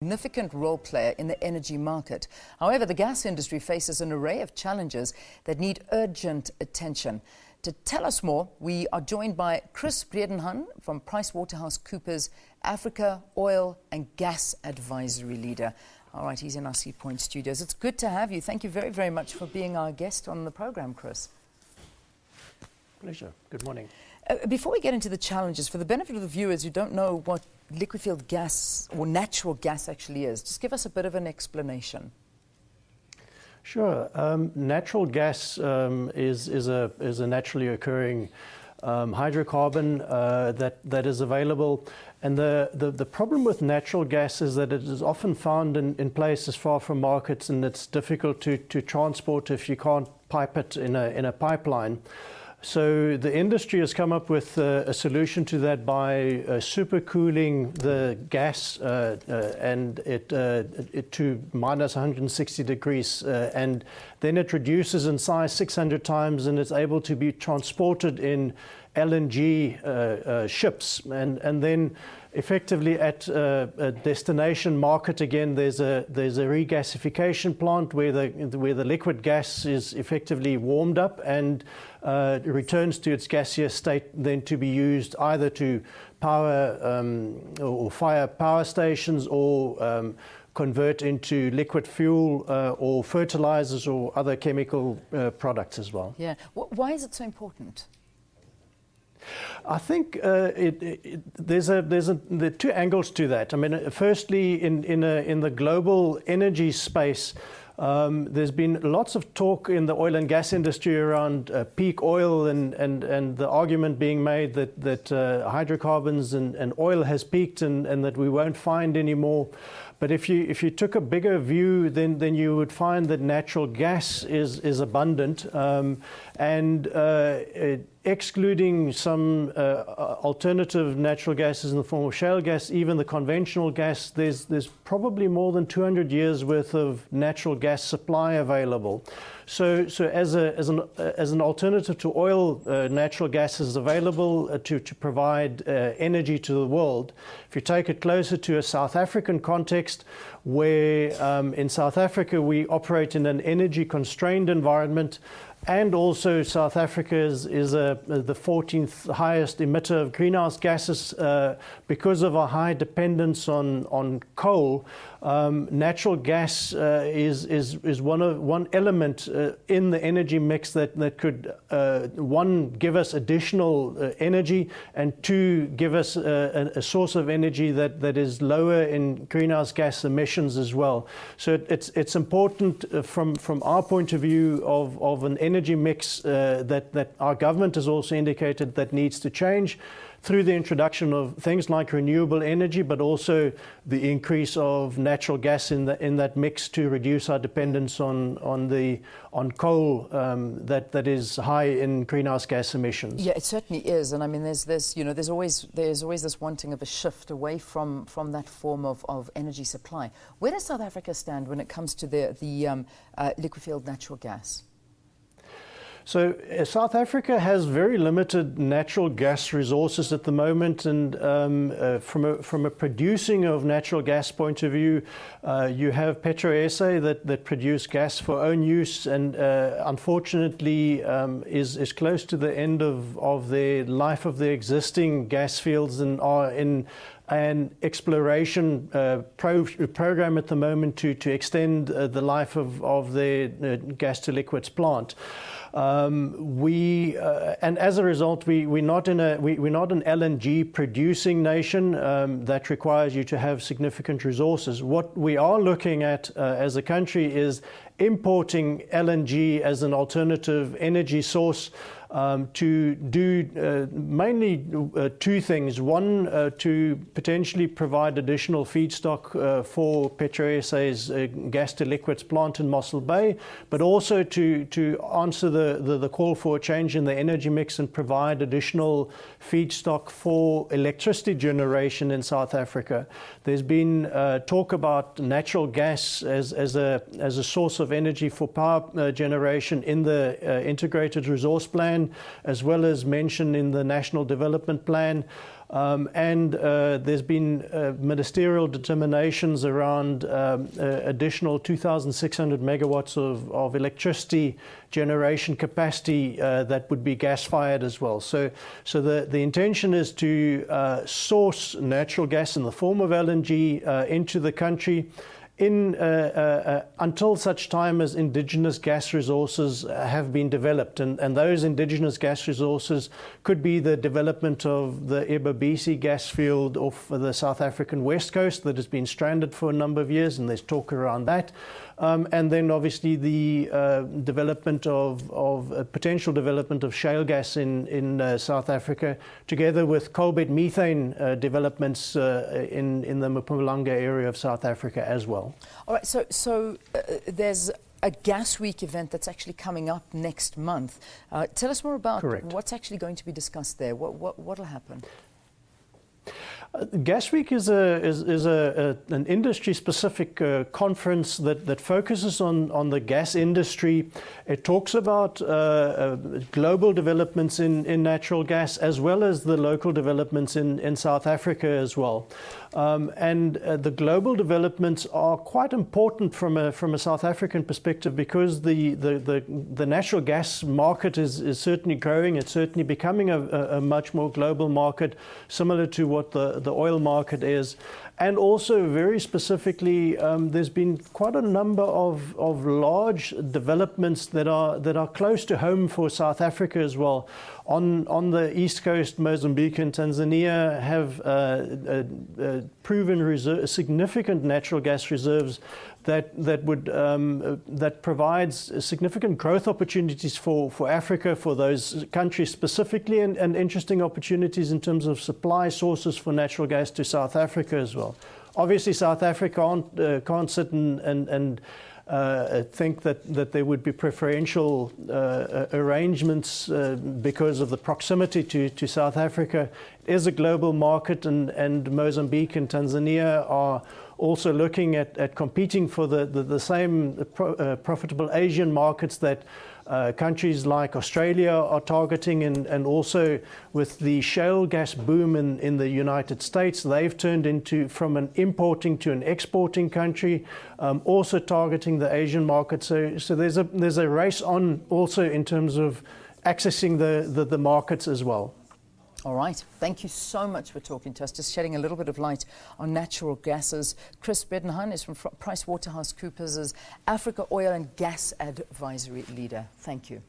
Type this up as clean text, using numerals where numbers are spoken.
Significant role player in the energy market. However, the gas industry faces an array of challenges that need urgent attention. To tell us more, we are joined by Chris Bredenhann from PwC Africa Oil and Gas Advisory Leader. All right, he's in our Sea Point studios. It's good to have you. Thank you very, very much for being our guest on the program, Chris. Pleasure. Good morning. Before we get into the challenges, for the benefit of the viewers who don't know what liquefied gas or natural gas actually is, just give us a bit of an explanation. Sure. Natural gas is a naturally occurring hydrocarbon that is available. And the problem with natural gas is that it is often found in places far from markets, and it's difficult to transport if you can't pipe it in a pipeline. So the industry has come up with a solution to that by supercooling the gas and it to minus 160 degrees, and then it reduces in size 600 times, and it's able to be transported in LNG ships, and then effectively at a destination market again. There's a regasification plant where the liquid gas is effectively warmed up and returns to its gaseous state, then to be used either to power or fire power stations, or convert into liquid fuel or fertilizers or other chemical products as well. Yeah. Why is it so important? I think there are two angles to that. I mean, firstly, in the global energy space, there's been lots of talk in the oil and gas industry around peak oil, and the argument being made that hydrocarbons and oil has peaked, and that we won't find any more. But if you took a bigger view, then you would find that natural gas is abundant, and excluding some alternative natural gases in the form of shale gas, even the conventional gas, there's probably more than 200 years worth of natural gas supply available. So as an alternative to oil, natural gas is available to provide energy to the world. If you take it closer to a South African context, where in South Africa we operate in an energy-constrained environment, and also South Africa is the 14th highest emitter of greenhouse gases because of our high dependence on coal. Natural gas is one element in the energy mix that could, one, give us additional energy, and two, give us a source of energy that is lower in greenhouse gas emissions as well. So it's important from our point of view of an energy mix that our government has also indicated that needs to change through the introduction of things like renewable energy, but also the increase of natural gas in that mix to reduce our dependence on coal that is high in greenhouse gas emissions. Yeah, it certainly is, and I mean, there's always this wanting of a shift away from that form of energy supply. Where does South Africa stand when it comes to the liquefied natural gas? So South Africa has very limited natural gas resources at the moment, and from a producing of natural gas point of view, you have PwC that produce gas for own use, and unfortunately is close to the end of their life of their existing gas fields, and are in an exploration program at the moment to extend the life of their gas to liquids plant. And as a result, we're not an LNG producing nation. That requires you to have significant resources. What we are looking at as a country is importing LNG as an alternative energy source, to do mainly two things. One, to potentially provide additional feedstock for PwC's gas to liquids plant in Mossel Bay, but also to answer the call for a change in the energy mix and provide additional feedstock for electricity generation in South Africa. There's been talk about natural gas as a source of energy for power generation in the Integrated Resource Plan, as well as mentioned in the National Development Plan. There's been ministerial determinations around additional 2,600 megawatts of electricity generation capacity that would be gas-fired as well. So the intention is to source natural gas in the form of LNG into the country until such time as indigenous gas resources have been developed. And those indigenous gas resources could be the development of the SABC gas field off the South African west coast that has been stranded for a number of years, and there's talk around that. And then obviously the development of potential development of shale gas in South Africa, together with coal bed methane developments in the Mpumalanga area of South Africa as well. All right, so there's a Gas Week event that's actually coming up next month. Tell us more about what's actually going to be discussed there. What'll happen? Gas Week is an industry-specific conference that focuses on the gas industry. It talks about global developments in natural gas, as well as the local developments in South Africa as well. The global developments are quite important from a South African perspective, because the natural gas market is certainly growing. It's certainly becoming a much more global market, similar to what the oil market is. And also, very specifically, there's been quite a number of large developments that are close to home for South Africa as well. On the east coast, Mozambique and Tanzania have proven significant natural gas reserves that provides significant growth opportunities for Africa, for those countries specifically, and interesting opportunities in terms of supply sources for natural gas to South Africa as well. Obviously, South Africa can't sit and think that there would be preferential arrangements because of the proximity to South Africa. It is a global market, and Mozambique and Tanzania are also looking at competing for the same profitable Asian markets that countries like Australia are targeting, and also with the shale gas boom in the United States, they've turned from an importing to an exporting country, also targeting the Asian market. So there's a race on also in terms of accessing the markets as well. All right. Thank you so much for talking to us, just shedding a little bit of light on natural gases. Chris Bredenhann is from PricewaterhouseCoopers' Africa Oil and Gas Advisory Leader. Thank you.